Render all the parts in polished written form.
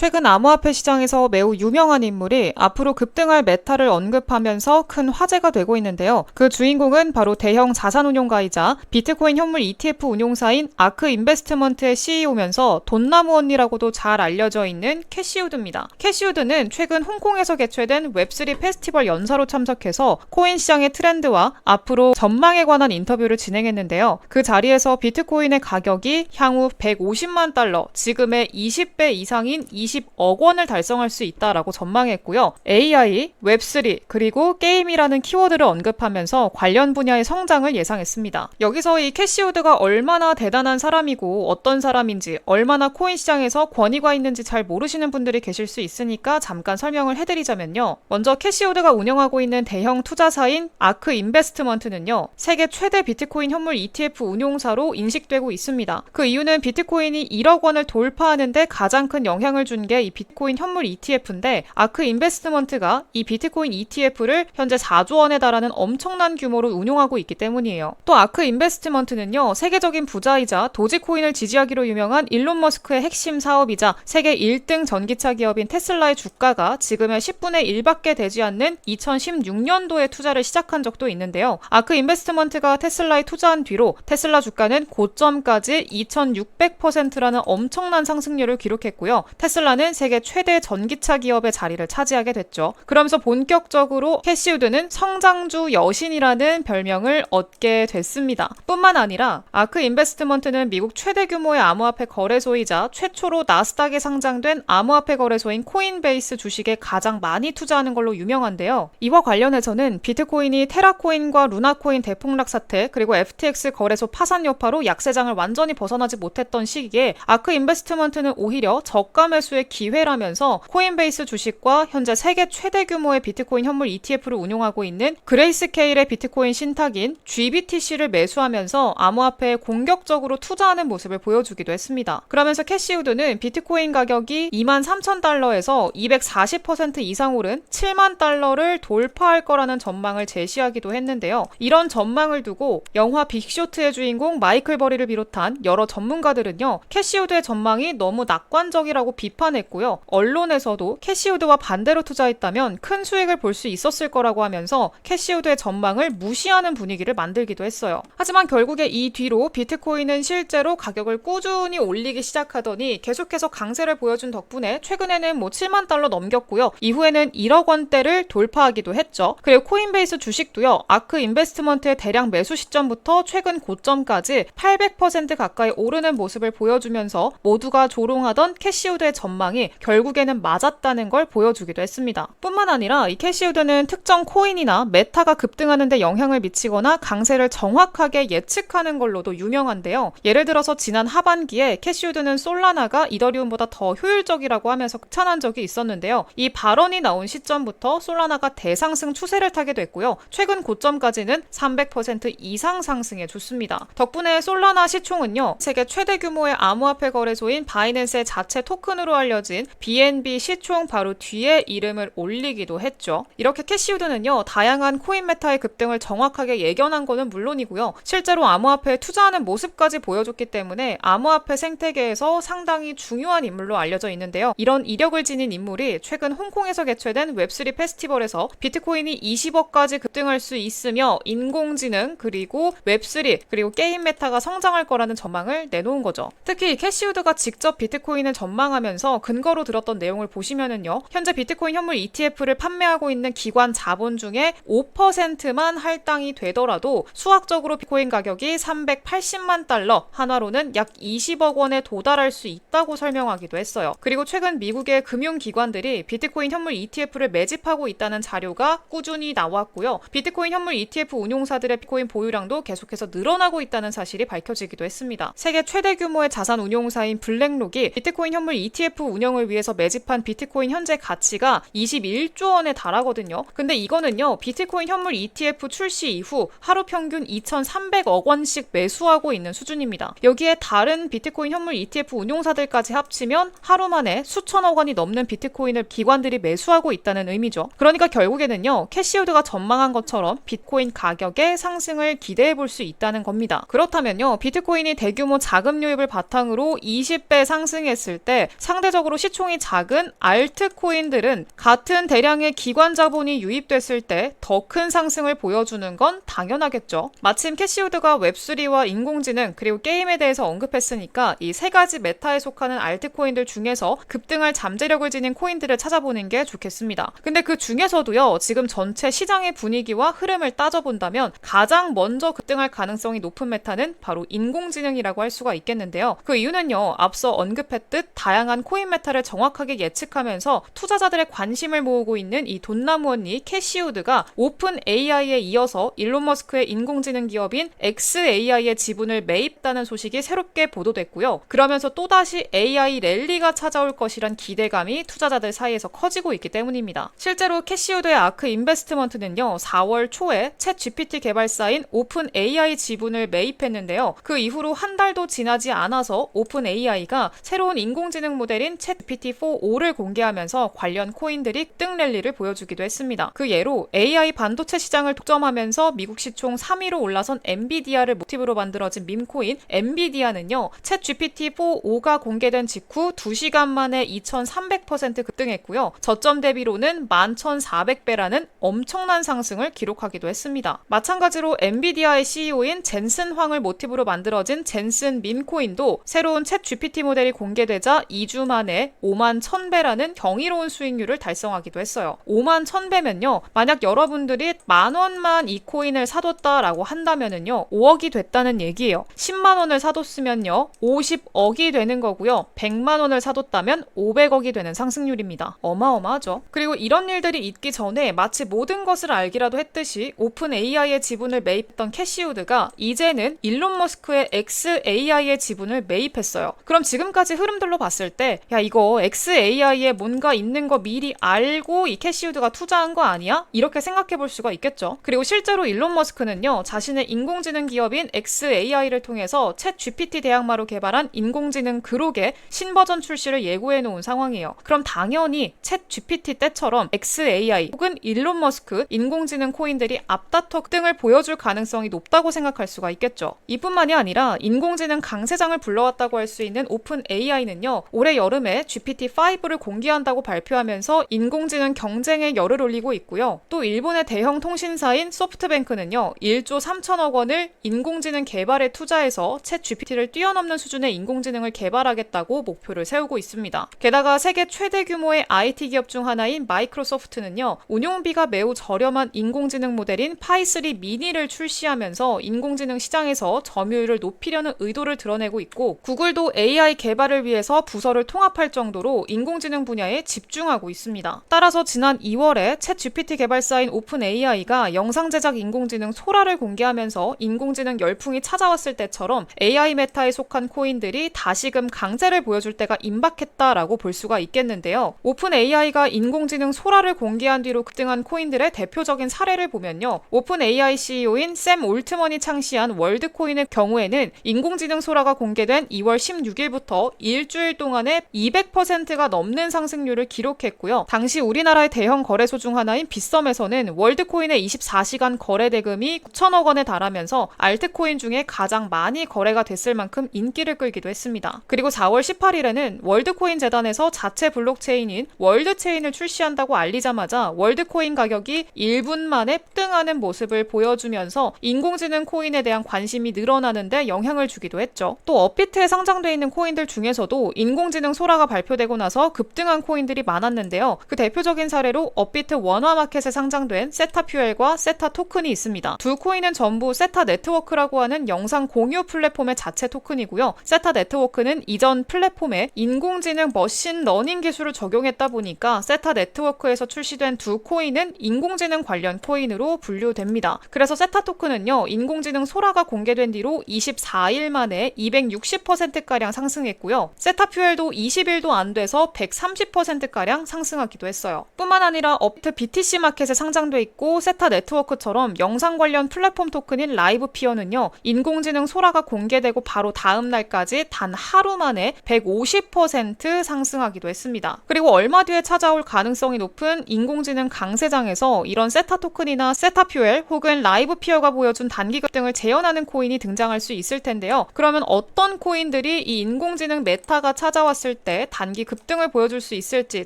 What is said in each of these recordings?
최근 암호화폐 시장에서 매우 유명한 인물이 앞으로 급등할 메타를 언급하면서 큰 화제가 되고 있는데요. 그 주인공은 바로 대형 자산운용가이자 비트코인 현물 ETF 운용사인 아크 인베스트먼트의 CEO면서 돈나무 언니라고도 잘 알려져 있는 캐시우드입니다. 캐시우드는 최근 홍콩에서 개최된 웹3 페스티벌 연사로 참석해서 코인 시장의 트렌드와 앞으로 전망에 관한 인터뷰를 진행했는데요. 그 자리에서 비트코인의 가격이 향후 150만 달러, 지금의 20배 이상인 20억 원을 달성할 수 있다라고 전망했고요. AI, 웹3, 그리고 게임이라는 키워드를 언급하면서 관련 분야의 성장을 예상했습니다. 여기서 이 캐시우드가 얼마나 대단한 사람이고 어떤 사람인지, 얼마나 코인 시장에서 권위가 있는지 잘 모르시는 분들이 계실 수 있으니까 잠깐 설명을 해드리자면요. 먼저 캐시우드가 운영하고 있는 대형 투자사인 아크 인베스트먼트는요, 세계 최대 비트코인 현물 ETF 운용사로 인식되고 있습니다. 그 이유는 비트코인이 1억 원을 돌파하는데 가장 큰 영향을 준 게 이 비트코인 현물 ETF인데, 아크 인베스트먼트가 이 비트코인 ETF를 현재 4조 원에 달하는 엄청난 규모로 운용하고 있기 때문이에요. 또 아크 인베스트먼트는요, 세계적인 부자이자 도지코인을 지지하기로 유명한 일론 머스크의 핵심 사업이자 세계 1등 전기차 기업인 테슬라의 주가가 지금의 10분의 1밖에 되지 않는 2016년도에 투자를 시작한 적도 있는데요. 아크 인베스트먼트가 테슬라에 투자한 뒤로 테슬라 주가는 고점까지 2600%라는 엄청난 상승률을 기록했고요. 테슬라는 세계 최대 전기차 기업의 자리를 차지하게 됐죠. 그러면서 본격적으로 캐시우드는 성장주 여신이라는 별명을 얻게 됐습니다. 뿐만 아니라 아크 인베스트먼트는 미국 최대 규모의 암호화폐 거래소이자 최초로 나스닥에 상장된 암호화폐 거래소인 코인베이스 주식에 가장 많이 투자하는 걸로 유명한데요. 이와 관련해서는 비트코인이 테라코인과 루나코인 대폭락 사태, 그리고 FTX 거래소 파산 여파로 약세장을 완전히 벗어나지 못했던 시기에 아크 인베스트먼트는 오히려 저가 매수의 기회라면서 코인베이스 주식과 현재 세계 최대 규모의 비트코인 현물 ETF를 운용하고 있는 그레이스케일의 비트코인 신탁인 GBTC를 매수하면서 암호화폐에 공격적으로 투자하는 모습을 보여주기도 했습니다. 그러면서 캐시우드는 비트코인 가격이 23,000달러에서 240% 이상 오른 7만 달러를 돌파할 거라는 전망을 제시하기도 했는데요. 이런 전망을 두고 영화 빅쇼트의 주인공 마이클 버리를 비롯한 여러 전문가들은요, 캐시우드의 전망이 너무 낙관적이라고 비판했고요. 언론에서도 캐시우드와 반대로 투자했다면 큰 수익을 볼 수 있었을 거라고 하면서 캐시우드의 전망을 무시하는 분위기를 만들기도 했어요. 하지만 결국에 이 뒤로 비트코인은 실제로 가격을 꾸준히 올리기 시작하더니 계속해서 강세를 보여준 덕분에 최근에는 7만 달러 넘겼고요. 이후에는 1억 원대를 돌파하기도 했죠. 그리고 코인베이스 주식도요, 아크 인베스트먼트의 대량 매수 시점부터 최근 고점까지 800% 가까이 오르는 모습을 보여주면서 모두가 조롱하던 캐시우드의 전망이 결국에는 맞았다는 걸 보여주기도 했습니다. 뿐만 아니라 이 캐시우드는 특정 코인이나 메타가 급등하는 데 영향을 미치거나 강세를 정확하게 예측하는 걸로도 유명한데요. 예를 들어서 지난 하반기에 캐시우드는 솔라나가 이더리움보다 더 효율적이라고 하면서 극찬한 적이 있었는데요. 이 발언이 나온 시점부터 솔라나가 대상승 추세를 타게 됐고요. 최근 고점까지는 300% 이상 상승해 줬습니다. 덕분에 솔라나 시총은요, 세계 최대 규모의 암호화폐 거래소인 바이낸스의 자체 토큰으로 알려진 BNB 시총 바로 뒤에 이름을 올리기도 했죠. 이렇게 캐시우드는요, 다양한 코인 메타의 급등을 정확하게 예견한 거는 물론이고요, 실제로 암호화폐에 투자하는 모습까지 보여줬기 때문에 암호화폐 생태계에서 상당히 중요한 인물로 알려져 있는데요. 이런 이력을 지닌 인물이 최근 홍콩에서 개최된 웹3 페스티벌에서 비트코인이 20억까지 급등할 수 있으며 인공지능, 그리고 웹3, 그리고 게임 메타가 성장할 거라는 전망을 내놓은 거죠. 특히 캐시우드가 직접 비트코인을 전망하면서 근거로 들었던 내용을 보시면은요, 현재 비트코인 현물 ETF를 판매하고 있는 기관 자본 중에 5%만 할당이 되더라도 수학적으로 비트코인 가격이 380만 달러, 한화로는 약 20억 원에 도달할 수 있다고 설명하기도 했어요. 그리고 최근 미국의 금융기관들이 비트코인 현물 ETF를 매집하고 있다는 자료가 꾸준히 나왔고요. 비트코인 현물 ETF 운용사들의 비트코인 보유량도 계속해서 늘어나고 있다는 사실이 밝혀지기도 했습니다. 세계 최대 규모의 자산 운용사인 블랙록이 비트코인 현물 ETF 운영을 위해서 매집한 비트코인 현재 가치가 21조 원에 달하거든요. 근데 이거는요, 비트코인 현물 ETF 출시 이후 하루 평균 2,300억 원씩 매수하고 있는 수준입니다. 여기에 다른 비트코인 현물 ETF 운용사들까지 합치면 하루 만에 수천억 원이 넘는 비트코인을 기관들이 매수하고 있다는 의미죠. 그러니까 결국에는요, 캐시우드가 전망한 것처럼 비트코인 가격의 상승을 기대해 볼 수 있다는 겁니다. 그렇다면요, 비트코인이 대규모 자금 유입을 바탕으로 20배 상승했을 때 상대 상대적으로 시총이 작은 알트코인들은 같은 대량의 기관 자본이 유입됐을 때 더 큰 상승을 보여주는 건 당연하겠죠. 마침 캐시우드가 웹3와 인공지능 그리고 게임에 대해서 언급했으니까 이 세 가지 메타에 속하는 알트코인들 중에서 급등할 잠재력을 지닌 코인들을 찾아보는 게 좋겠습니다. 근데 그 중에서도요, 지금 전체 시장의 분위기와 흐름을 따져본다면 가장 먼저 급등할 가능성이 높은 메타는 바로 인공지능이라고 할 수가 있겠는데요. 그 이유는요, 앞서 언급했듯 다양한 코인 메타를 정확하게 예측하면서 투자자들의 관심을 모으고 있는 이 돈나무 언니 캐시우드가 오픈 AI에 이어서 일론 머스크의 인공지능 기업인 xAI의 지분을 매입했다는 소식이 새롭게 보도됐고요. 그러면서 또다시 AI 랠리가 찾아올 것이란 기대감이 투자자들 사이에서 커지고 있기 때문입니다. 실제로 캐시우드의 아크 인베스트먼트는요, 4월 초에 챗 GPT 개발사인 오픈 AI 지분을 매입했는데요. 그 이후로 한 달도 지나지 않아서 오픈 AI가 새로운 인공지능 모델인 챗 GPT-4O를 공개하면서 관련 코인들이 등 랠리를 보여주기도 했습니다. 그 예로 AI 반도체 시장을 독점하면서 미국 시총 3위로 올라선 엔비디아를 모티브로 만들어진 밈코인 엔비디아는요, 챗 GPT-4O가 공개된 직후 2시간 만에 2300% 급등했고요. 저점 대비로는 11,400배라는 엄청난 상승을 기록하기도 했습니다. 마찬가지로 엔비디아의 CEO인 젠슨 황을 모티브로 만들어진 젠슨 밈코인도 새로운 챗 GPT 모델이 공개되자 2주 만에 51,000배라는 경이로운 수익률을 달성하기도 했어요. 51,000배면요, 만약 여러분들이 10,000원만 이 코인을 사뒀다라고 한다면은요, 5억이 됐다는 얘기예요. 10만 원을 사뒀으면요, 50억이 되는 거고요. 100만 원을 사뒀다면 500억이 되는 상승률입니다. 어마어마하죠. 그리고 이런 일들이 있기 전에 마치 모든 것을 알기라도 했듯이 오픈 AI의 지분을 매입했던 캐시우드가 이제는 일론 머스크의 xAI의 지분을 매입했어요. 그럼 지금까지 흐름들로 봤을 때, 야, 이거 xAI에 뭔가 있는 거 미리 알고 이 캐시우드가 투자한 거 아니야? 이렇게 생각해 볼 수가 있겠죠. 그리고 실제로 일론 머스크는요, 자신의 인공지능 기업인 xAI를 통해서 챗 GPT 대항마로 개발한 인공지능 그록의 신버전 출시를 예고해 놓은 상황이에요. 그럼 당연히 챗 GPT 때처럼 xAI 혹은 일론 머스크 인공지능 코인들이 앞다퉈 등을 보여줄 가능성이 높다고 생각할 수가 있겠죠. 이뿐만이 아니라 인공지능 강세장을 불러왔다고 할 수 있는 오픈 AI는요, 올해 여름에 GPT-5를 공개한다고 발표하면서 인공지능 경쟁에 열을 올리고 있고요. 또 일본의 대형 통신사인 소프트뱅크는요, 1조 3천억 원을 인공지능 개발에 투자해서 챗 GPT를 뛰어넘는 수준의 인공지능을 개발하겠다고 목표를 세우고 있습니다. 게다가 세계 최대 규모의 IT 기업 중 하나인 마이크로소프트는요, 운용비가 매우 저렴한 인공지능 모델인 파3 미니를 출시하면서 인공지능 시장에서 점유율을 높이려는 의도를 드러내고 있고, 구글도 AI 개발을 위해서 부서를 통합할 정도로 인공지능 분야에 집중하고 있습니다. 따라서 지난 2월에 챗 GPT 개발사인 오픈 AI가 영상 제작 인공지능 소라를 공개하면서 인공지능 열풍이 찾아왔을 때처럼 AI 메타에 속한 코인들이 다시금 강세를 보여줄 때가 임박했다라고 볼 수가 있겠는데요. 오픈 AI가 인공지능 소라를 공개한 뒤로 급등한 코인들의 대표적인 사례를 보면요, 오픈 AI CEO인 샘 올트먼이 창시한 월드코인의 경우에는 인공지능 소라가 공개된 2월 16일부터 일주일 동안에 200%가 넘는 상승률을 기록했고요. 당시 우리나라의 대형 거래소 중 하나인 빗썸에서는 월드코인의 24시간 거래 대금이 9천억 원에 달하면서 알트코인 중에 가장 많이 거래가 됐을 만큼 인기를 끌기도 했습니다. 그리고 4월 18일에는 월드코인 재단에서 자체 블록체인인 월드체인을 출시한다고 알리자마자 월드코인 가격이 1분 만에 폭등하는 모습을 보여주면서 인공지능 코인에 대한 관심이 늘어나는데 영향을 주기도 했죠. 또 업비트에 상장돼 있는 코인들 중에서도 인공지능 소라가 발표되고 나서 급등한 코인들이 많았는데요. 그 대표적인 사례로 업비트 원화마켓에 상장된 세타퓨엘과 세타 토큰이 있습니다. 두 코인은 전부 세타 네트워크라고 하는 영상 공유 플랫폼의 자체 토큰이고요. 세타 네트워크는 이전 플랫폼에 인공지능 머신 러닝 기술을 적용했다 보니까 세타 네트워크에서 출시된 두 코인은 인공지능 관련 코인으로 분류됩니다. 그래서 세타 토큰은요, 인공지능 소라가 공개된 뒤로 24일 만에 260%가량 상승했고요. 세타퓨엘도 20일도 안 돼서 130%가량 상승하기도 했어요. 뿐만 아니라 업비트 BTC 마켓에 상장돼 있고 세타 네트워크처럼 영상 관련 플랫폼 토큰인 라이브피어는요, 인공지능 소라가 공개되고 바로 다음 날까지 단 하루 만에 150% 상승하기도 했습니다. 그리고 얼마 뒤에 찾아올 가능성이 높은 인공지능 강세장에서 이런 세타 토큰이나 세타퓨엘 혹은 라이브피어가 보여준 단기 급등을 재현하는 코인이 등장할 수 있을 텐데요. 그러면 어떤 코인들이 이 인공지능 메타가 찾아왔을 왔을 때 단기 급등을 보여줄 수 있을지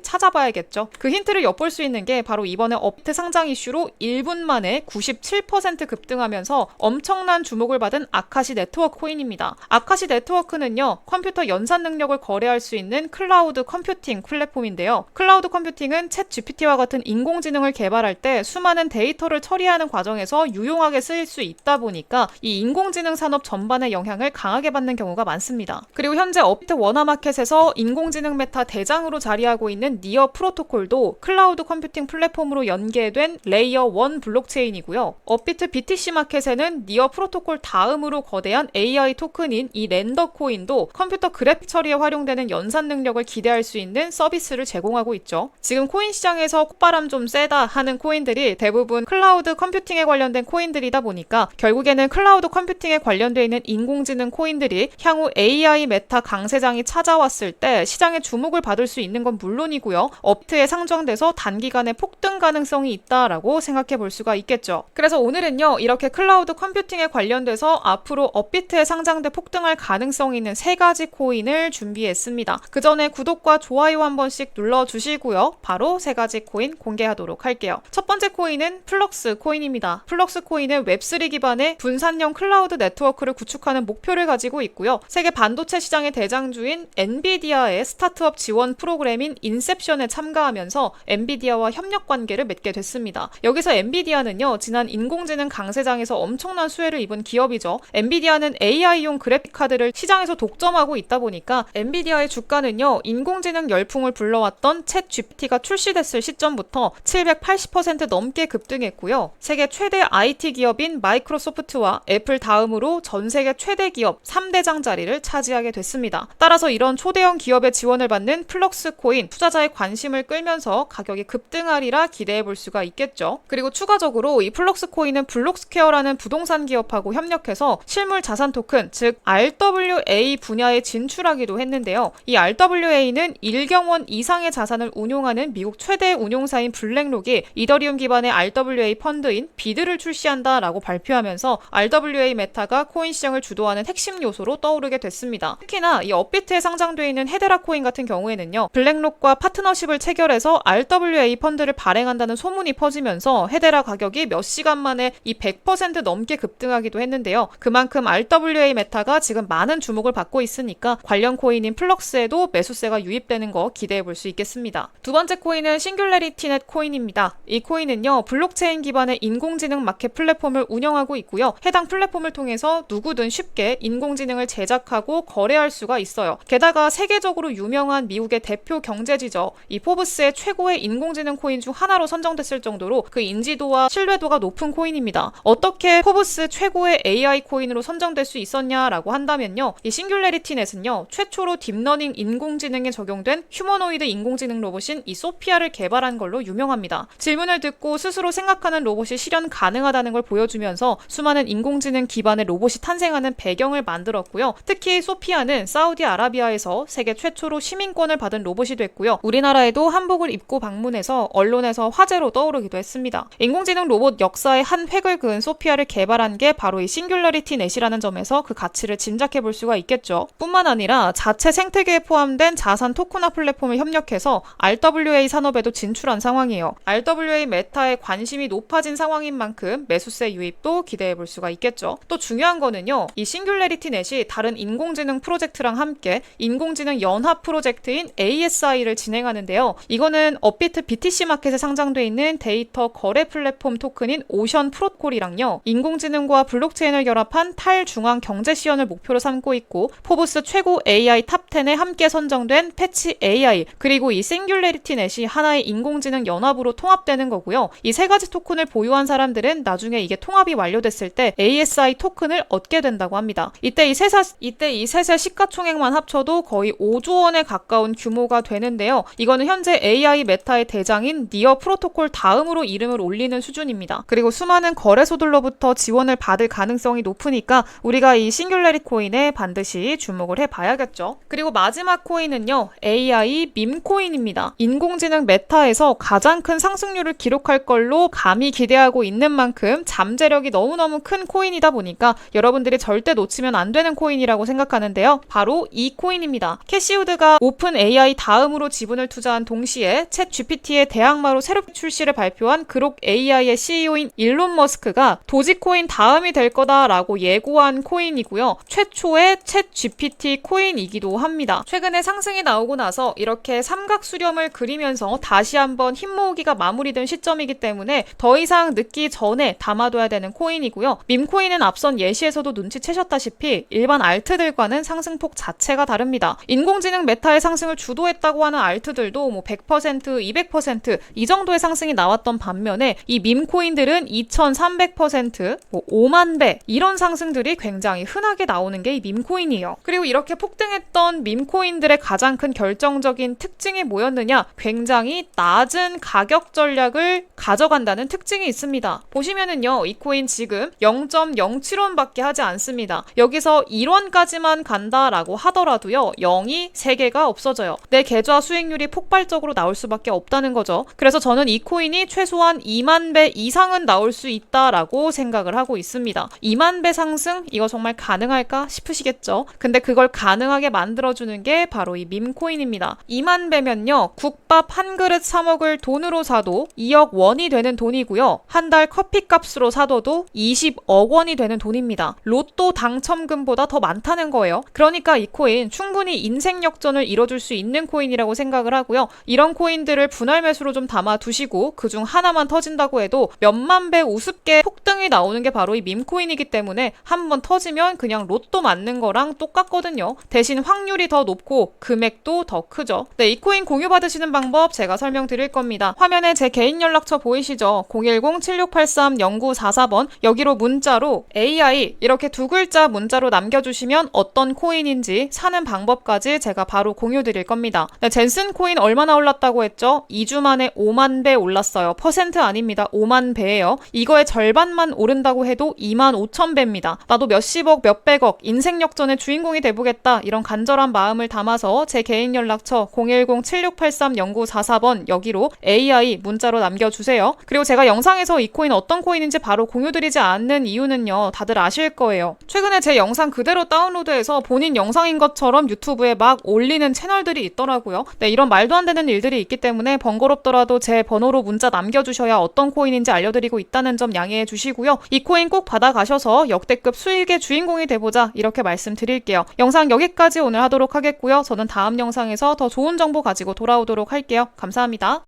찾아봐야겠죠. 그 힌트를 엿볼 수 있는 게 바로 이번에 업비트 상장 이슈로 1분 만에 97% 급등하면서 엄청난 주목을 받은 아카시 네트워크 코인입니다. 아카시 네트워크는요, 컴퓨터 연산 능력을 거래할 수 있는 클라우드 컴퓨팅 플랫폼인데요. 클라우드 컴퓨팅은 챗 GPT와 같은 인공지능을 개발할 때 수많은 데이터를 처리하는 과정에서 유용하게 쓰일 수 있다 보니까 이 인공지능 산업 전반의 영향을 강하게 받는 경우가 많습니다. 그리고 현재 업비트 원화마켓에서 인공지능 메타 대장으로 자리하고 있는 니어 프로토콜도 클라우드 컴퓨팅 플랫폼으로 연계된 레이어 1 블록체인이고요. 업비트 BTC 마켓에는 니어 프로토콜 다음으로 거대한 AI 토큰인 이 렌더 코인도 컴퓨터 그래픽 처리에 활용되는 연산 능력을 기대할 수 있는 서비스를 제공하고 있죠. 지금 코인 시장에서 콧바람 좀 세다 하는 코인들이 대부분 클라우드 컴퓨팅에 관련된 코인들이다 보니까 결국에는 클라우드 컴퓨팅에 관련되어 있는 인공지능 코인들이 향후 AI 메타 강세장이 찾아왔을 때 시장에 주목을 받을 수 있는 건 물론이고요. 업트에 상장돼서 단기간에 폭등 가능성이 있다라고 생각해 볼 수가 있겠죠. 그래서 오늘은요, 이렇게 클라우드 컴퓨팅에 관련돼서 앞으로 업비트에 상장돼 폭등할 가능성이 있는 3가지 코인을 준비했습니다. 그 전에 구독과 좋아요 한 번씩 눌러주시고요. 바로 3가지 코인 공개하도록 할게요. 첫 번째 코인은 플럭스 코인입니다. 플럭스 코인은 웹3 기반의 분산형 클라우드 네트워크를 구축하는 목표를 가지고 있고요. 세계 반도체 시장의 대장주인 엔비디아의 스타트업 지원 프로그램인 인셉션에 참가하면서 엔비디아와 협력 관계를 맺게 됐습니다. 여기서 엔비디아는요, 지난 인공지능 강세장에서 엄청난 수혜를 입은 기업이죠. 엔비디아는 AI용 그래픽 카드를 시장에서 독점하고 있다 보니까 엔비디아의 주가는요, 인공지능 열풍을 불러왔던 챗 GPT가 출시됐을 시점부터 780% 넘게 급등했고요. 세계 최대 IT 기업인 마이크로소프트와 애플 다음으로 전 세계 최대 기업 3대장 자리를 차지하게 됐습니다. 따라서 이런 초대형 기업의 지원을 받는 플럭스 코인, 투자자의 관심을 끌면서 가격이 급등하리라 기대해 볼 수가 있겠죠. 그리고 추가적으로 이 플럭스 코인은 블록스퀘어라는 부동산 기업하고 협력해서 실물 자산 토큰, 즉 RWA 분야에 진출하기도 했는데요. 이 RWA는 1경원 이상의 자산을 운용하는 미국 최대 운용사인 블랙록이 이더리움 기반의 RWA 펀드인 비드를 출시한다라고 발표하면서 RWA 메타가 코인 시장을 주도하는 핵심 요소로 떠오르게 됐습니다. 특히나 이 업비트에 상장되어 있는 헤데라 코인 같은 경우에는요, 블랙록과 파트너십을 체결해서 RWA 펀드를 발행한다는 소문이 퍼지면서 헤데라 가격이 몇 시간 만에 이 100% 넘게 급등하기도 했는데요. 그만큼 RWA 메타가 지금 많은 주목을 받고 있으니까 관련 코인인 플럭스에도 매수세가 유입되는 거 기대해 볼 수 있겠습니다. 두 번째 코인은 싱귤레리티넷 코인입니다. 이 코인은요, 블록체인 기반의 인공지능 마켓 플랫폼을 운영하고 있고요. 해당 플랫폼을 통해서 누구든 쉽게 인공지능을 제작하고 거래할 수가 있어요. 게다가 세계적으로 유명한 미국의 대표 경제지죠. 이 포브스의 최고의 인공지능 코인 중 하나로 선정됐을 정도로 그 인지도와 신뢰도가 높은 코인입니다. 어떻게 포브스 최고의 AI 코인으로 선정될 수 있었냐라고 한다면요, 이 싱귤레리티넷은요, 최초로 딥러닝 인공지능에 적용된 휴머노이드 인공지능 로봇인 이 소피아를 개발한 걸로 유명합니다. 질문을 듣고 스스로 생각하는 로봇이 실현 가능하다는 걸 보여주면서 수많은 인공지능 기반의 로봇이 탄생하는 배경을 만들었고요. 특히 소피아는 사우디아라비아에서 세계 최초로 시민권을 받은 로봇이 됐고요. 우리나라에도 한복을 입고 방문해서 언론에서 화제로 떠오르기도 했습니다. 인공지능 로봇 역사의 한 획을 그은 소피아를 개발한 게 바로 이 싱귤러리티 넷이라는 점에서 그 가치를 짐작해 볼 수가 있겠죠. 뿐만 아니라 자체 생태계에 포함된 자산 토큰화 플랫폼을 협력해서 RWA 산업에도 진출한 상황이에요. RWA 메타에 관심이 높아진 상황인 만큼 매수세 유입도 기대해 볼 수가 있겠죠. 또 중요한 거는요, 이 싱귤레리티 넷이 다른 인공지능 프로젝트랑 함께 인공지능 연합 프로젝트인 ASI를 진행하는데요. 이거는 업비트 BTC 마켓에 상장돼 있는 데이터 거래 플랫폼 토큰인 오션 프로토콜이랑요, 인공지능과 블록체인을 결합한 탈중앙 경제 시연을 목표로 삼고 있고, 포브스 최고 AI 탑10에 함께 선정된 패치 AI, 그리고 이 싱귤레리티 넷이 하나의 인공지능 연합으로 통합되는 거고요. 이 3가지 토큰을 보유한 사람들은 나중에 이게 통합이 완료됐을 때 ASI 토큰을 얻게 된다고 합니다. 이때 이 셋의 시가총액만 합쳐도 거의 5조 원에 가까운 규모가 되는데요. 이거는 현재 AI 메타의 대장인 니어 프로토콜 다음으로 이름을 올리는 수준입니다. 그리고 수많은 거래소들로부터 지원을 받을 가능성이 높으니까 우리가 이 싱귤레리 코인에 반드시 주목을 해봐야겠죠. 그리고 마지막 코인은요, AI 밈 코인입니다. 인공지능 메타에서 가장 큰 상승률을 기록할 걸로 감히 기대하고 있는 만큼 잠재력이 너무너무 큰 코인이다 보니까 여러분들이 절대 놓치면 안 되는 코인이라고 생각하는데요. 바로 이 코인입니다. 캐시우드가 오픈 AI 다음으로 지분을 투자한 동시에 챗 GPT의 대항마로 새로 출시를 발표한 그록 AI의 CEO인 일론 머스크가 도지코인 다음이 될 거다라고 예고한 코인이고요. 최초의 챗 GPT 코인이기도 합니다. 최근에 상승이 나오고 나서 이렇게 삼각 수렴을 그리면서 다시 한번 힘 모으기가 마무리된 시점이기 때문에 더 이상 늦기 전에 담아둬야 되는 코인이고요. 밈코인은 앞선 예시에서도 눈치채셨다시피 일반 알트들과는 상승폭 자체가 다릅니다. 인공지능 메타의 상승을 주도했다고 하는 알트들도 100%, 200% 이 정도의 상승이 나왔던 반면에 이 밈코인들은 2300%, 5만 배 이런 상승들이 굉장히 흔하게 나오는 게 이 밈코인이에요. 그리고 이렇게 폭등했던 밈코인들의 가장 큰 결정적인 특징이 뭐였느냐? 굉장히 낮은 가격 전략을 가져간다는 특징이 있습니다. 보시면은요, 이 코인 지금 0.07원밖에 하지 않습니다. 여기서 1원까지만 간다라고 하더라도요, 0이 3개가 없어져요. 내 계좌 수익률이 폭발적으로 나올 수밖에 없다는 거죠. 그래서 저는 이 코인이 최소한 2만 배 이상은 나올 수 있다라고 생각을 하고 있습니다. 2만 배 상승? 이거 정말 가능할까 싶으시겠죠? 근데 그걸 가능하게 만들어주는 게 바로 이 밈코인입니다. 2만 배면요, 국밥 한 그릇 사 먹을 돈으로 사도 2억 원이 되는 돈이고요. 한 달 커피값으로 사둬도 20억 원이 되는 돈입니다. 로또 당첨금보다 더 많다는 거예요. 그러니까 이 코인 충분히 인생 역전을 이뤄줄 수 있는 코인이라고 생각을 하고요. 이런 코인들을 분할 매수로 좀 담아두시고 그중 하나만 터진다고 해도 몇만 배 우습게 폭등이 나오는 게 바로 이 밈코인이기 때문에 한번 터지면 그냥 로또 맞는 거랑 똑같거든요. 대신 확률이 더 높고 금액도 더 크죠. 네, 이 코인 공유받으시는 방법 제가 설명드릴 겁니다. 화면에 제 개인 연락처 보이시죠? 010-7683-0944번 여기로 문자로 AI 이렇게 두 글자 문자로 남겨주시면 어떤 코인인지 사는 방법까지 제가 바로 공유드릴 겁니다. 네, 젠슨 코인 얼마나 올랐다고 했죠? 2주 만에 5만 배 올랐어요. 퍼센트 아닙니다. 5만 배예요. 이거의 절반만 오른다고 해도 2만 5천 배입니다. 나도 몇십억 몇백억 인생 역전의 주인공이 돼보겠다 이런 간절한 마음을 담아서 제 개인 연락처 010-7683-0944번 여기로 AI 문자로 남겨주세요. 그리고 제가 영상에서 이 코인 어떤 코인인지 바로 공유드리지 않는 이유는요, 다들 아실 거예요. 최근에 제 영상 그대로 다운로드해서 본인 영상인 것처럼 유튜브에 막 올리는 채널들이 있더라고요. 네, 이런 말도 안 되는 일들이 있기 때문에 번거롭더라도 제 번호로 문자 남겨주셔야 어떤 코인인지 알려드리고 있다는 점 양해해 주시고요. 이 코인 꼭 받아가셔서 역대급 수익의 주인공이 돼보자 이렇게 말씀드릴게요. 영상 여기까지 오늘 하도록 하겠고요. 저는 다음 영상에서 더 좋은 정보 가지고 돌아오도록 할게요. 감사합니다.